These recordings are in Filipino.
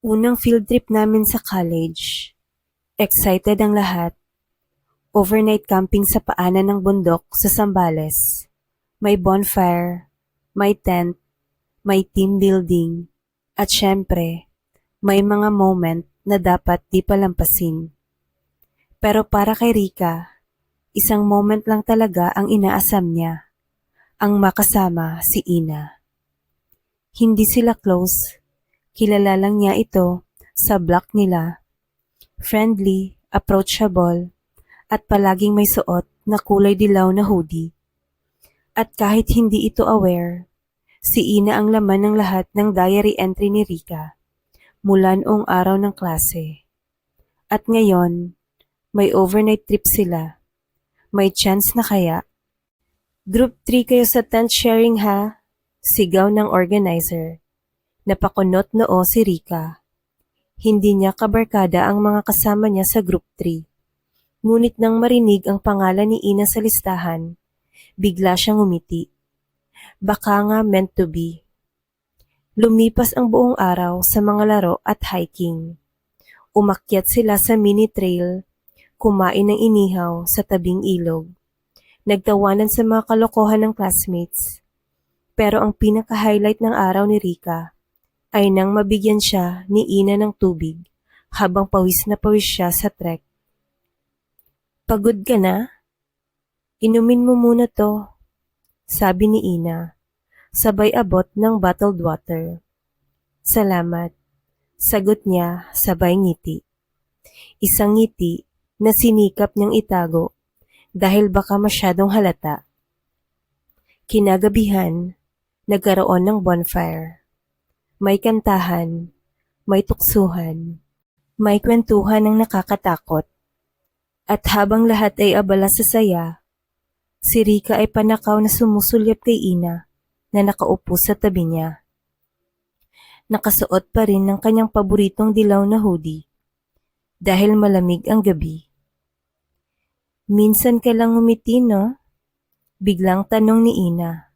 Unang field trip namin sa college. Excited ang lahat. Overnight camping sa paanan ng bundok sa Zambales. May bonfire, may tent, may team building, at syempre, may mga moment na dapat di palampasin. Pero para kay Rika, isang moment lang talaga ang inaasam niya, ang makasama si Ina. Hindi sila close, kilala lang niya ito sa block nila. Friendly, approachable, at palaging may suot na kulay dilaw na hoodie. At kahit hindi ito aware, si Ina ang laman ng lahat ng diary entry ni Rika mula noong araw ng klase. At ngayon, may overnight trip sila. May chance na kaya? Group 3 kayo sa tent sharing ha? Sigaw ng organizer. Napakunot noo si Rika. Hindi niya kabarkada ang mga kasama niya sa group 3. Ngunit nang marinig ang pangalan ni Ina sa listahan, bigla siyang umiti. Baka nga meant to be. Lumipas ang buong araw sa mga laro at hiking. Umakyat sila sa mini trail, kumain ng inihaw sa tabing ilog. Nagtawanan sa mga kalokohan ng classmates. Pero ang pinaka-highlight ng araw ni Rika ay nang mabigyan siya ni Ina ng tubig habang pawis na pawis siya sa trek. Pagod ka na? Inumin mo muna to, sabi ni Ina, sabay abot ng bottled water. Salamat, sagot niya sabay ngiti. Isang ngiti na sinikap niyang itago dahil baka masyadong halata. Kinagabihan, nagkaroon ng bonfire. May kantahan, may tuksuhan, may kwentuhan ng nakakatakot. At habang lahat ay abala sa saya, si Rika ay panakaw na sumusulyap kay Ina na nakaupo sa tabi niya. Nakasuot pa rin ng kanyang paboritong dilaw na hoodie dahil malamig ang gabi. Minsan ka lang umiti, no? Biglang tanong ni Ina.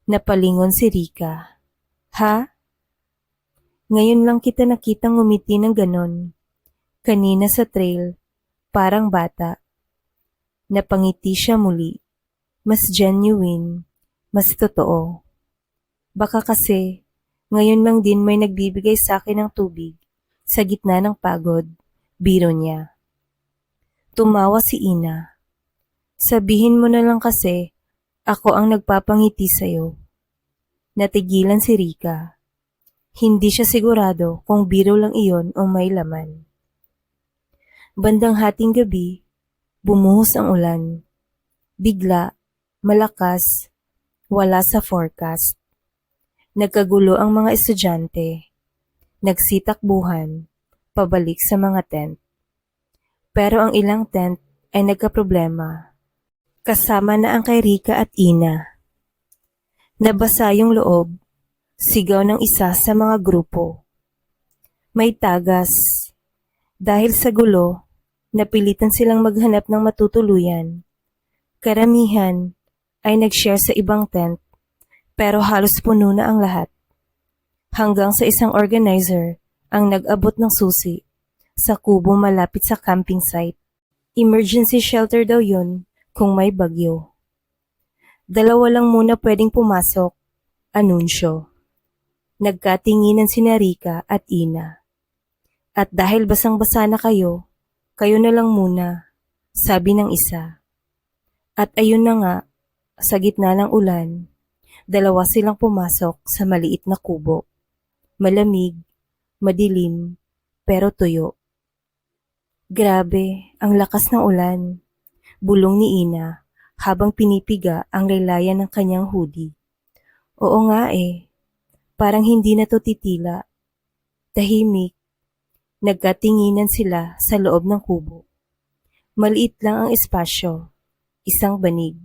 Napalingon si Rika. Ha? Ngayon lang kita nakitang umiti ng ganon. Kanina sa trail, parang bata. Napangiti siya muli. Mas genuine, mas totoo. Baka kasi, ngayon lang din may nagbibigay sa akin ng tubig sa gitna ng pagod, biro niya. Tumawa si Ina. Sabihin mo na lang kasi, ako ang nagpapangiti sa'yo. Natigilan si Rika. Hindi siya sigurado kung biro lang iyon o may laman. Bandang hating gabi, bumuhos ang ulan. Bigla, malakas, wala sa forecast. Nagkagulo ang mga estudyante. Nagsitakbuhan, pabalik sa mga tent. Pero ang ilang tent ay nagkaproblema. Kasama na ang kay Rika at Ina. Nabasa yung loob, sigaw ng isa sa mga grupo. May tagas. Dahil sa gulo, napilitan silang maghanap ng matutuluyan. Karamihan ay nag-share sa ibang tent, pero halos puno na ang lahat. Hanggang sa isang organizer ang nag-abot ng susi sa kubo malapit sa camping site. Emergency shelter daw yun kung may bagyo. Dalawa lang muna pwedeng pumasok, anunsyo. Nagkatinginan sina Rika at Ina. At dahil basang-basa na kayo na lang muna, sabi ng isa. At ayun na nga, sa gitna ng ulan, dalawa silang pumasok sa maliit na kubo. Malamig, madilim, pero tuyo. Grabe, ang lakas ng ulan. Bulong ni Ina habang pinipiga ang laylayan ng kanyang hoodie. Oo nga parang hindi na to titila. Tahimik. Nagkatinginan sila sa loob ng kubo. Maliit lang ang espasyo, isang banig,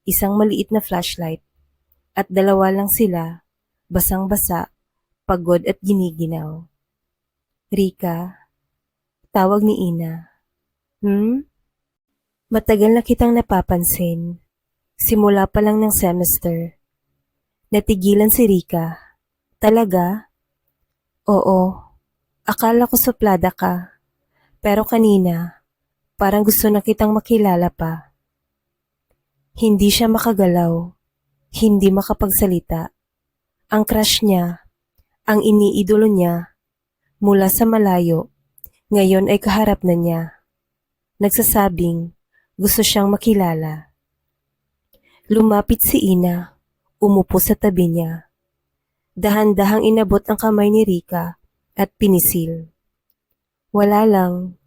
isang maliit na flashlight, at dalawa lang sila, basang-basa, pagod at giniginaw. Rika, tawag ni Ina. Matagal na kitang napapansin. Simula pa lang ng semester. Natigilan si Rika. Talaga? Oo. Akala ko suplada ka, pero kanina parang gusto na kitang makilala pa. Hindi siya makagalaw, hindi makapagsalita. Ang crush niya, ang iniidolo niya, mula sa malayo, ngayon ay kaharap na niya. Nagsasabing gusto siyang makilala. Lumapit si Ina, umupo sa tabi niya. Dahan-dahang inabot ang kamay ni Rika at pinisil. Wala lang,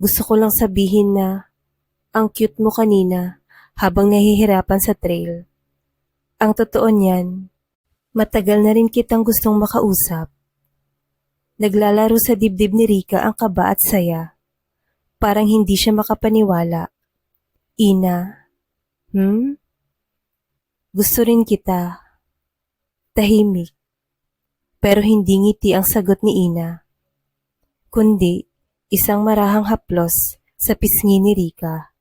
gusto ko lang sabihin na ang cute mo kanina habang nahihirapan sa trail. Ang totoo niyan, matagal na rin kitang gustong makausap. Naglalaro sa dibdib ni Rika ang kaba at saya. Parang hindi siya makapaniwala. Ina, gusto rin kita. Tahimik. Pero hindi ngiti ang sagot ni Ina, kundi isang marahang haplos sa pisngi ni Rika.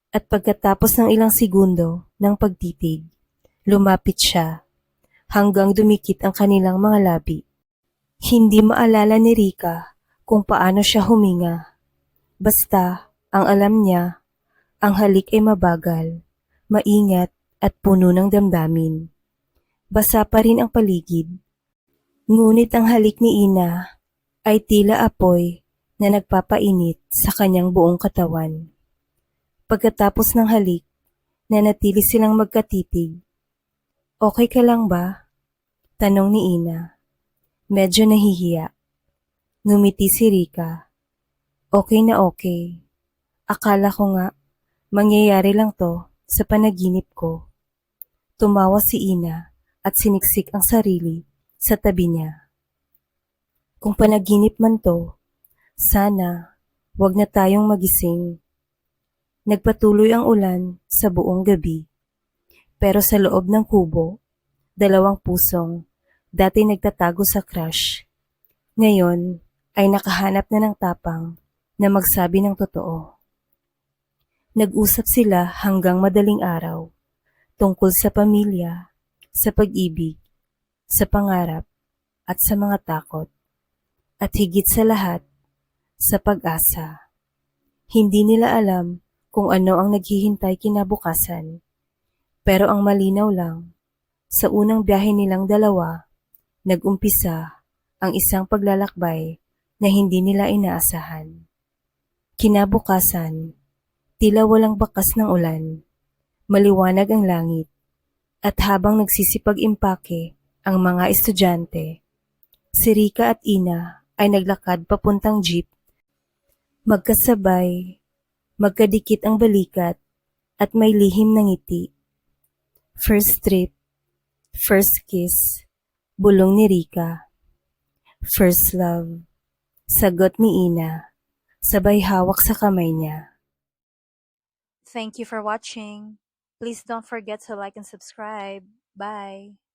At pagkatapos ng ilang segundo ng pagtitig, lumapit siya hanggang dumikit ang kanilang mga labi. Hindi maalala ni Rika kung paano siya huminga. Basta, ang alam niya, ang halik ay mabagal, maingat at puno ng damdamin. Basa pa rin ang paligid. Ngunit ang halik ni Ina ay tila apoy na nagpapainit sa kanyang buong katawan. Pagkatapos ng halik, nanatili silang magkatitig. Okay ka lang ba? Tanong ni Ina. Medyo nahihiya. Ngumiti si Rika. Okay na okay. Akala ko nga, mangyayari lang to sa panaginip ko. Tumawa si Ina at siniksik ang sarili sa tabi niya. Kung panaginip man to, sana wag na tayong magising. Nagpatuloy ang ulan sa buong gabi. Pero sa loob ng kubo, dalawang pusong dati nagtatago sa crush. Ngayon ay nakahanap na ng tapang na magsabi ng totoo. Nag-usap sila hanggang madaling araw tungkol sa pamilya, sa pag-ibig, sa pangarap at sa mga takot. At higit sa lahat, sa pag-asa. Hindi nila alam kung ano ang naghihintay kinabukasan. Pero ang malinaw lang, sa unang biyahe nilang dalawa, nag-umpisa ang isang paglalakbay na hindi nila inaasahan. Kinabukasan, tila walang bakas ng ulan, maliwanag ang langit, at habang nagsisipag-impake ang mga estudyante, si Rika at Ina ay naglakad papuntang jeep. Magkasabay, magkadikit ang balikat at may lihim na ngiti. First trip, first kiss, bulong ni Rika. First love, sagot ni Ina, sabay hawak sa kamay niya. Thank you for watching. Please don't forget to like and subscribe. Bye.